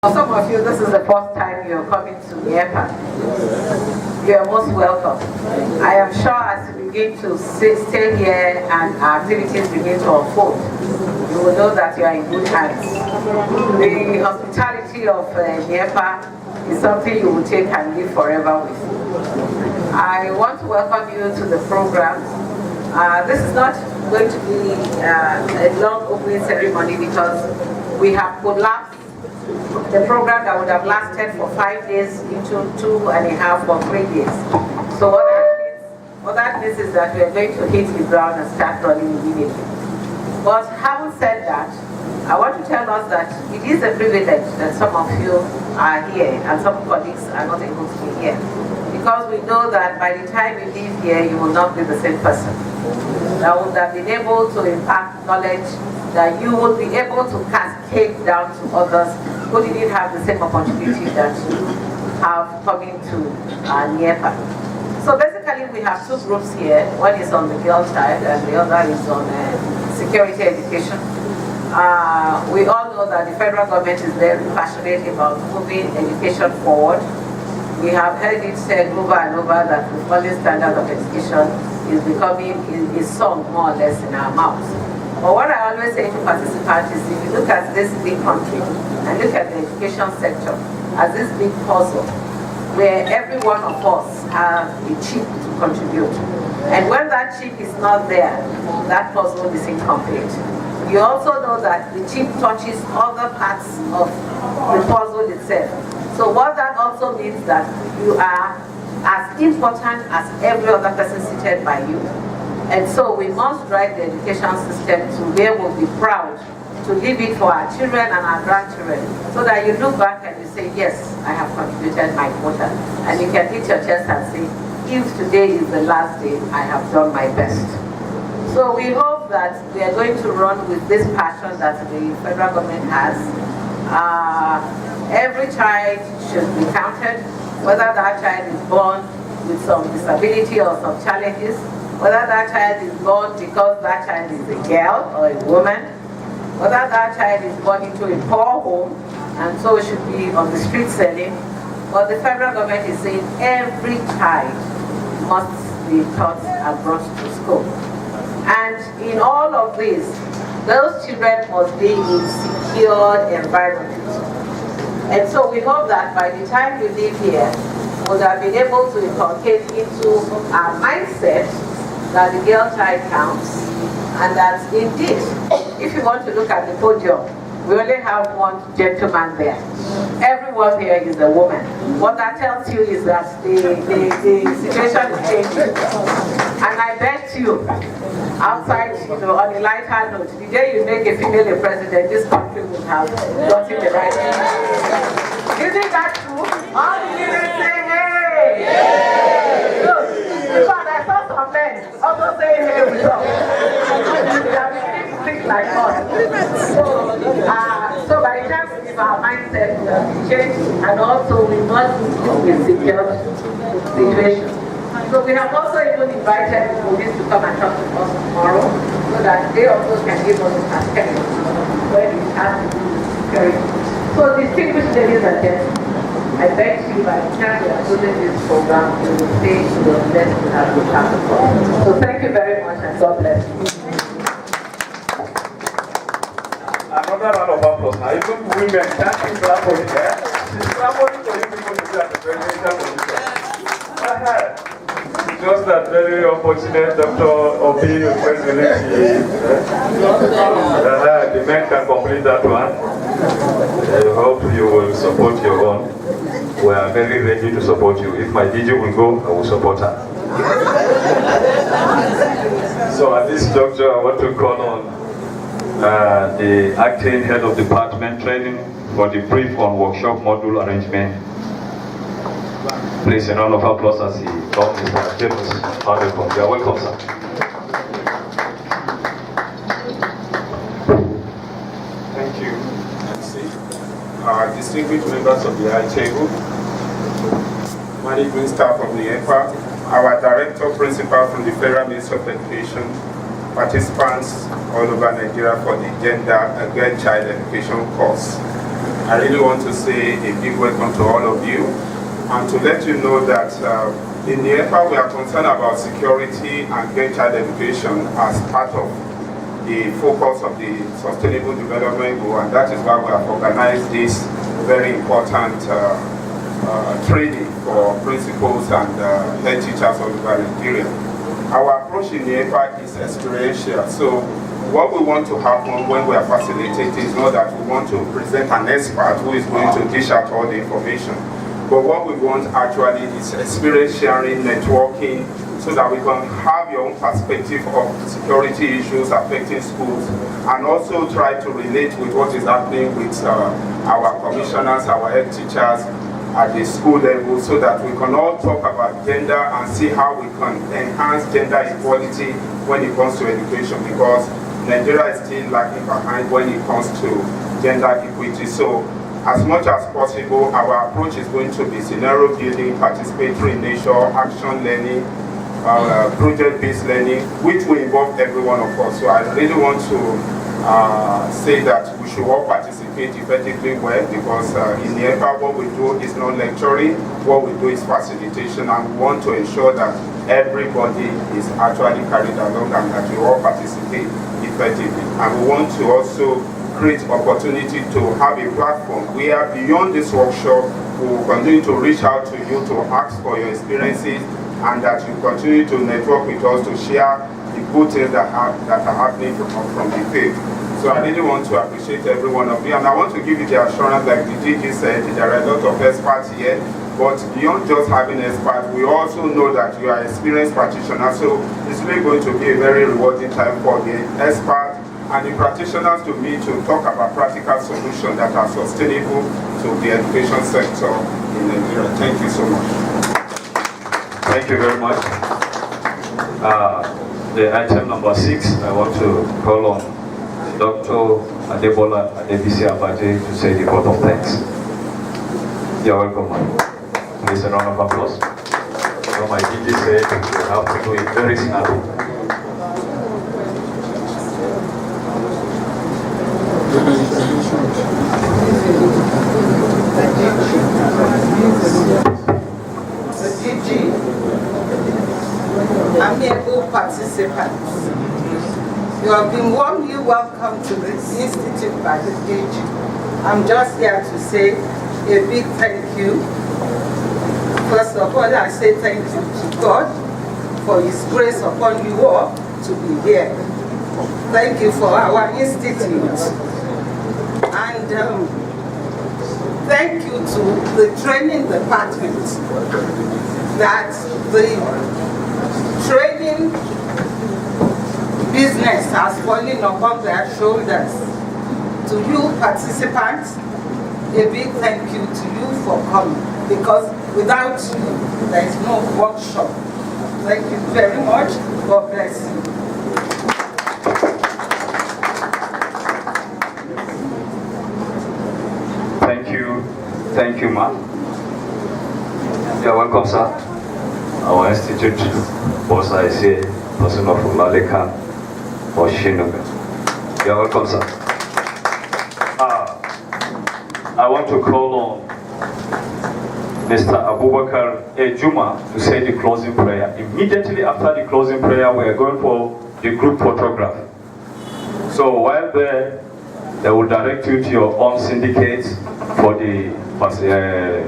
For some of you, this is the first time you're coming to NIEPA. You are most welcome. I am sure as you begin to stay here and our activities begin to unfold, you will know that you are in good hands. The hospitality of NIEPA is something you will take and live forever with. I want to welcome you to the program. This is not going to be a long opening ceremony because we have collapsed the program that would have lasted for 5 days into 2.5 or 3 days. So what that means is that we are going to hit the ground and start running immediately. But having said that, I want to tell us that it is a privilege that some of you are here and some colleagues are not able to be here. Because we know that by the time you leave here, you will not be the same person. That would have been able to impart knowledge that you will be able to cascade down to others who didn't have the same opportunity that you have coming to NIEPA. So basically we have two groups here. One is on the girl child and the other is on security education. We all know that the federal government is very passionate about moving education forward. We have heard it said over and over that the falling standard of education is becoming a song more or less in our mouths. But what I always say to participants is if you look at this big country and look at the education sector as this big puzzle where every one of us have a chip to contribute. And when that chip is not there, that puzzle is incomplete. You also know that the chip touches other parts of the puzzle itself. So what that also means that you are as important as every other person seated by you. And so we must drive the education system to where we'll be proud to leave it for our children and our grandchildren, so that you look back and you say, yes, I have contributed my quota. And you can hit your chest and say, if today is the last day, I have done my best. So we hope that we are going to run with this passion that the federal government has. Every child should be counted, whether that child is born with some disability or some challenges, whether that child is born because that child is a girl or a woman, whether that child is born into a poor home and so should be on the street selling. But the federal government is saying every child must be taught and brought to school. And in all of this, those children must be in secure environments. And so we hope that by the time you leave here, we'll have been able to inculcate into our mindset that the girl child counts, and that indeed, if you want to look at the podium, we only have one gentleman there. Everyone here is a woman. What that tells you is that the situation is changing. And I bet you, outside, on a lighter note, the day you make a female a president, this country will have gotten the right thing. Isn't that true? All the women say, hey! Yeah. Look, in fact, I saw some men also saying, hey, we talk. They are beginning to think like us. So by the time we give our mindset, we have to change, and also we must be in a secure situation. So we have also even invited the police to come and talk to us tomorrow, so that they also can give us a perspective when it has to do with security. So distinguished ladies and gentlemen, I beg you by the time we are doing this program, you will stay to your best to have your passport. So thank you very much and God bless you. Another round of applause. Now, even women can't clap for it. She's clapping for you people to be at the presidential position. Just that very unfortunate Dr. Obi president. The men can complete that one. I hope you will support your own. We are very ready to support you. If my DJ will go, I will support her. So at this juncture, I want to call on the acting head of department training for the brief on workshop module arrangement. Please, a round of applause as he comes, Mr. James. You are welcome, sir. Thank you, Nancy. Distinguished members of the high table, management staff from the NIEPA, our director principal from the Federal Ministry of Education, participants all over Nigeria for the Gender and Girl Child Education course. I really want to say a big welcome to all of you, and to let you know that in NIEPA we are concerned about security and girl child education as part of the focus of the Sustainable Development Goal, and that is why we have organized this very important training for principals and head teachers all over Nigeria. Our approach in NIEPA is experiential, so what we want to happen when we are facilitating is not that we want to present an expert who is going to dish out all the information, but what we want actually is experience sharing, networking, so that we can have your own perspective of security issues affecting schools, and also try to relate with what is happening with our commissioners, our head teachers at the school level, so that we can all talk about gender and see how we can enhance gender equality when it comes to education, because Nigeria is still lagging behind when it comes to gender equity. So as much as possible, our approach is going to be scenario building, participatory in nature, action learning, project-based learning, which will involve every one of us. So I really want to say that we should all participate effectively well, because in NIEPA what we do is not lecturing, what we do is facilitation, and we want to ensure that everybody is actually carried along and that we all participate effectively. And we want to also create opportunity to have a platform where beyond this workshop we will continue to reach out to you to ask for your experiences, and that you continue to network with us to share the good things that are happening from the field. So I really want to appreciate every one of you, and I want to give you the assurance, like the DG said, there are a lot of experts here, but beyond just having experts, we also know that you are experienced practitioners, so it's really going to be a very rewarding time for the experts and the practitioners to meet to talk about practical solutions that are sustainable to the education sector in Nigeria. Thank you so much. Thank you very much. The item number 6, I want to call on Dr. Adebola Adebisi Abaje to say the vote of thanks. You're welcome, man. Please, a round of applause. So my DG said you have to do it very snarly. Amiable participants, you have been warmly welcome to this institute by the DG. I'm just here to say a big thank you. First of all, I say thank you to God for His grace upon you all to be here. Thank you for our institute. And thank you to the training department, that the training business has fallen upon their shoulders. To you participants, a big thank you to you for coming, because without you, there is no workshop. Thank you very much. God bless you. Thank you, ma'am. You're welcome, sir. Our institute boss, I say, person of Laleka or Shinuga. You're welcome, sir. I want to call on Mr. Abubakar Ejuma to say the closing prayer. Immediately after the closing prayer, we are going for the group photograph. So while there, they will direct you to your own syndicate for the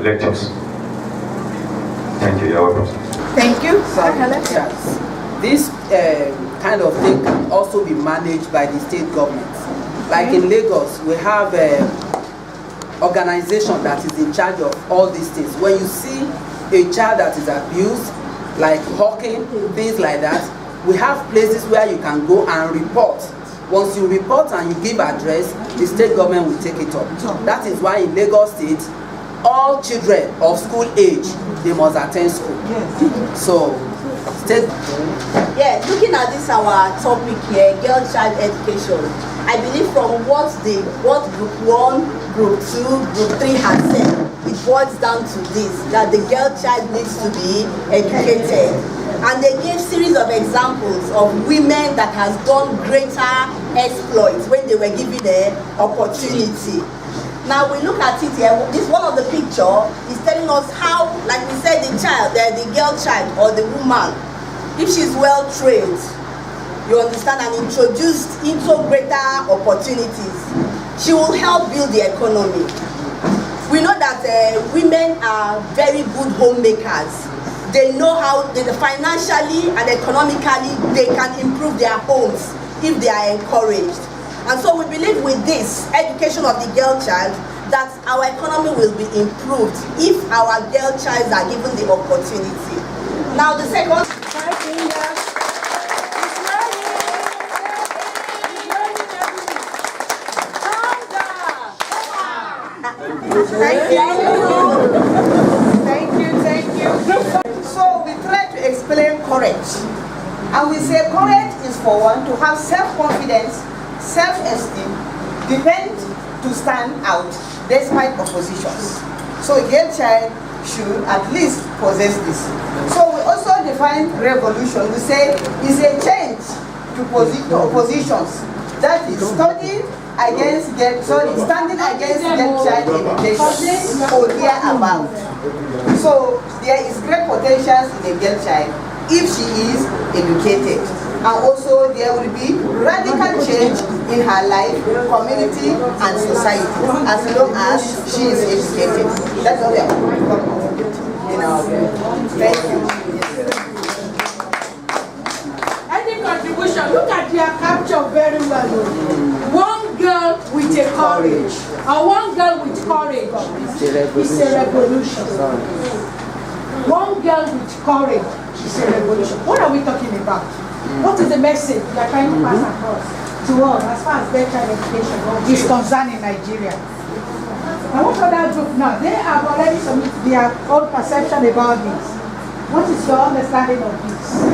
lectures. Thank you. You're welcome. Thank you. Yes. This kind of thing can also be managed by the state government. Like in Lagos, we have an organization that is in charge of all these things. When you see a child that is abused, like hawking, things like that, we have places where you can go and report. Once you report and you give address, the state government will take it up. That is why in Lagos State, all children of school age, they must attend school. So, state. Yeah, looking at this our topic here, girl child education, I believe from what group 1, group 2, group 3 has said, it boils down to this, that the girl child needs to be educated. And they gave series of examples of women that has done greater exploits when they were given the opportunity. Now we look at it here. This one of the picture is telling us how, like we said, the child, the girl child or the woman, if she's well trained, you understand, and introduced into greater opportunities, she will help build the economy. We know that women are very good homemakers. They know how, financially and economically, they can improve their homes if they are encouraged. And so we believe with this education of the girl child that our economy will be improved if our girl child are given the opportunity. Now the second. Thank you. So we try to explain courage. And we say courage is for one to have self-confidence, self-esteem, depend to stand out despite oppositions. So a girl child should at least possess this. So we also define revolution. We say it's a change to oppositions. That is standing against girl child education or thereabout. So there is great potential in a girl child if she is educated. And also there will be radical change in her life, community and society as long as she is educated. That's what we are talking about in our group. Thank you. Any contribution, look at their capture very well. One girl with a courage, and one girl with courage is a revolution. One girl with courage is a revolution. What are we talking about? What is the message we are trying to pass across to us as far as girl child education is concerned in Nigeria? And what other group now? They have already submitted their own perception about this. What is your understanding of this?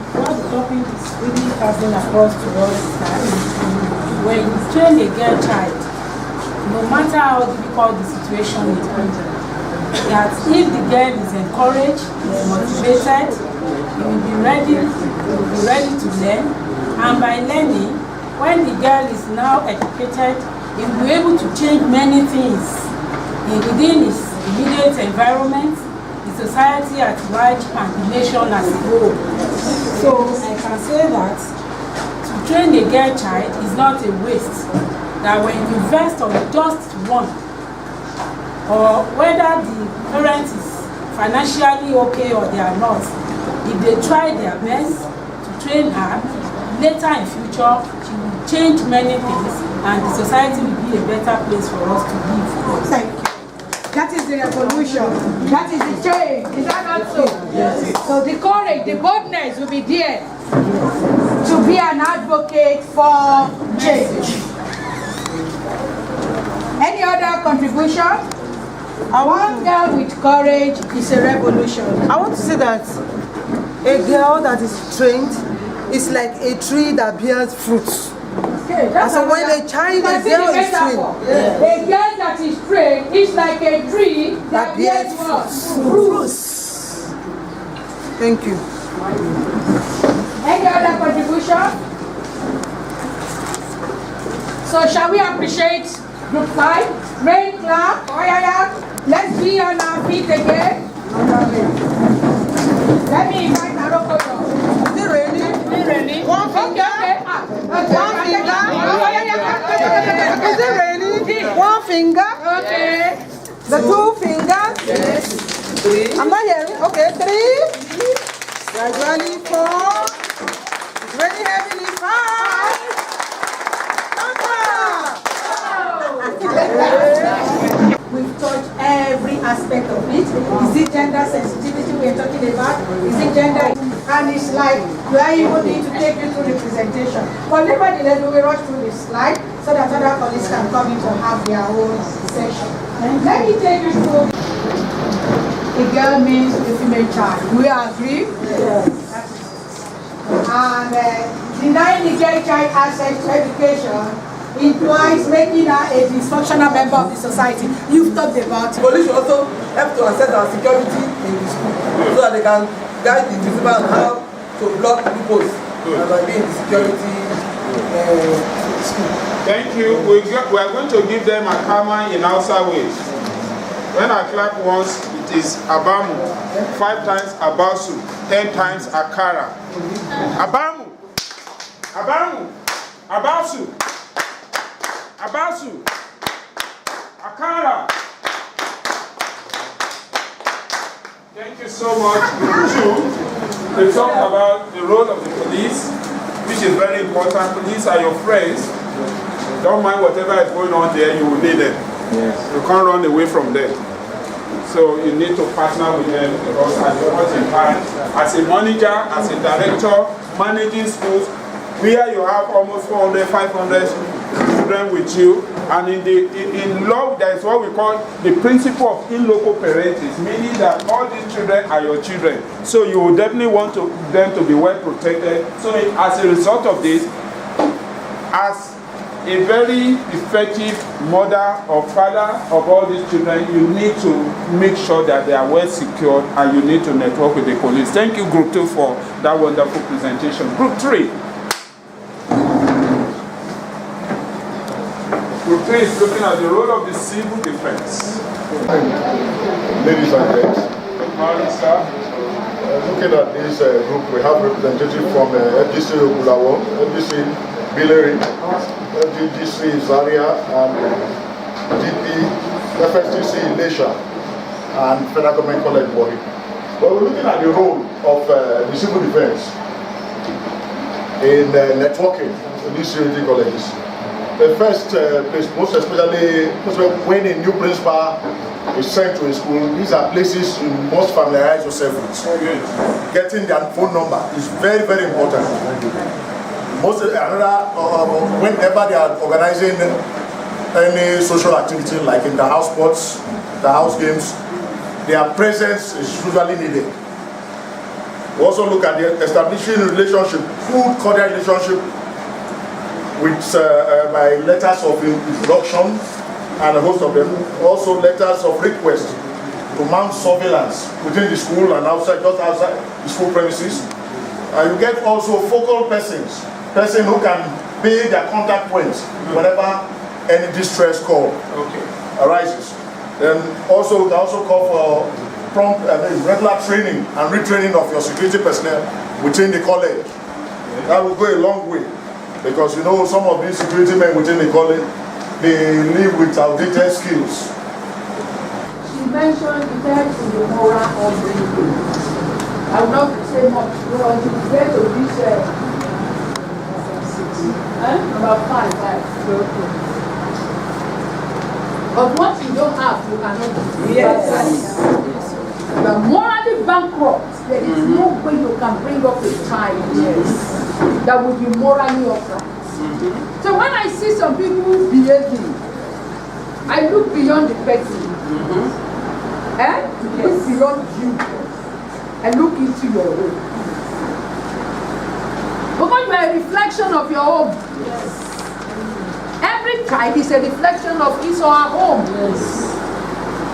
What the topic is really passing across to us is that when you train a girl child, no matter how difficult the situation is, that if the girl is encouraged, is motivated, he will be ready to learn, and by learning, when the girl is now educated, he will be able to change many things within his immediate environment, the society at large, and the nation as a whole. So I can say that to train a girl child is not a waste. That when you invest on just one, or whether the parent is financially okay or they are not, if they try their best to train her, later in future she will change many things and the society will be a better place for us to live. Thank you. That is the revolution. That is the change. Is that not so? Yes. So the courage, the boldness will be there to be an advocate for change. Any other contribution? One girl with courage is a revolution. I want to say that a girl that is trained is like a tree that bears fruits. Okay, and so when a child, a girl is trained, a girl that is trained is like a tree that bears fruits. Thank you. Any other contribution? So shall we appreciate group 5? Rain clap. Oh yeah. Let's be on our feet again. Let me invite Naroko. Is it raining? One finger. Okay. One finger. Is it raining? One finger. Okay. The 2 fingers. Yes. 3. I'm not hearing. Okay, 3. Gradually 4. It's raining heavily 5. We've touched every aspect of it. Is it gender sensitivity we're talking about? Is it gender? And it's like, do I even need to take you through the presentation? But nevertheless, we will rush through this slide so that other colleagues can come in to have their own session. And let me take you through. A girl means a female child. Do we agree? Yes. And denying the girl child access to education implies making her a dysfunctional member of the society. You've talked about it. Police should also help to assess our security in the school so that they can guide the principal on how to block loopholes by being in security school. Thank you. We are going to give them a karma in Hausa ways. When I clap once, it is Abamu. 5 times Abasu. 10 times Akara. Abamu. Abamu. Abasu. Abasu. Akara. Thank you so much. They talk about the role of the police, which is very important. Police are your friends. Don't mind whatever is going on there, you will need them. Yes. You can't run away from them. So you need to partner with them because at the point in time, as a manager, as a director, managing schools, where you have almost 400, 500 children with you, and in law there is what we call the principle of in loco parentis, meaning that all these children are your children. So you will definitely want them to be well protected. So as a result of this, as a very effective mother or father of all these children, you need to make sure that they are well secured, and you need to network with the police. Thank you, Group 2, for that wonderful presentation. Group 3. Group 3 is looking at the role of the civil defense. Ladies and gents, Good morning, sir. looking at this group, we have representatives from FGC Ogulawo, FGC Billeri, FGC Zaria, and DP, FSTC Ilesha, and Federal Government College Body. But we're looking at the role of the civil defense in networking in these security colleges. The first place, most especially when a new principal is sent to a school, these are places you must familiarize yourself with. Getting their phone number is very, very important. Whenever they are organizing any social activity like in the house sports, the house games, their presence is usually needed. We also look at the establishing relationship, good cordial relationship with by letters of introduction and a host of them. Also letters of request to mount surveillance within the school and outside, just outside the school premises. And you get also focal person who can be their contact points whenever any distress call arises. Then also we can also call for prompt regular training and retraining of your security personnel within the college. That will go a long way. Because you know some of these security men within the college, they live with outdated skills. She mentioned the third in the moral upbringing. I will not say much because you get to this number 5. But what you don't have, you cannot do. Yes. You are morally bankrupt. There is no way you can bring up a child that would be morally upright. So when I see some people behaving, I look beyond the person. Look beyond you. And look into your own. Because you are a reflection of your home. Yes. Every child is a reflection of his or her home. Yes.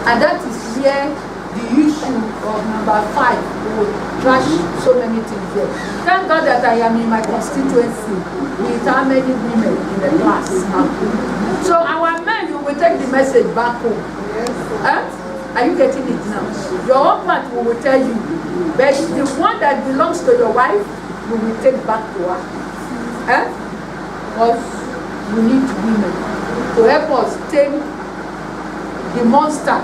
And that is where the issue of number 5 will trash so many things there. Thank God that I am in my constituency with how many women in the class. So our men, you will take the message back home. Yes. Are you getting it now? Your own part we will tell you. But the one that belongs to your wife, you will take back to her. Because we need women to help us tame the monster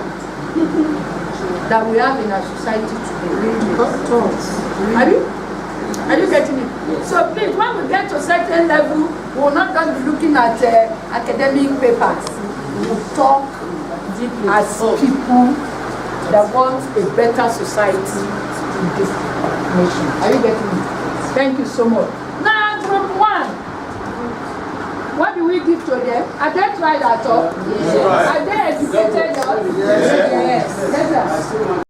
that we have in our society today. Are you getting it? Yes. So please, when we get to a certain level, we will not just be looking at academic papers. We will talk as people that want a better society in this nation. Are you getting it? Thank you so much. Now, Group 1. What do we give to them? Are they tried at all? Yes. Are they educated? Yes. Yes.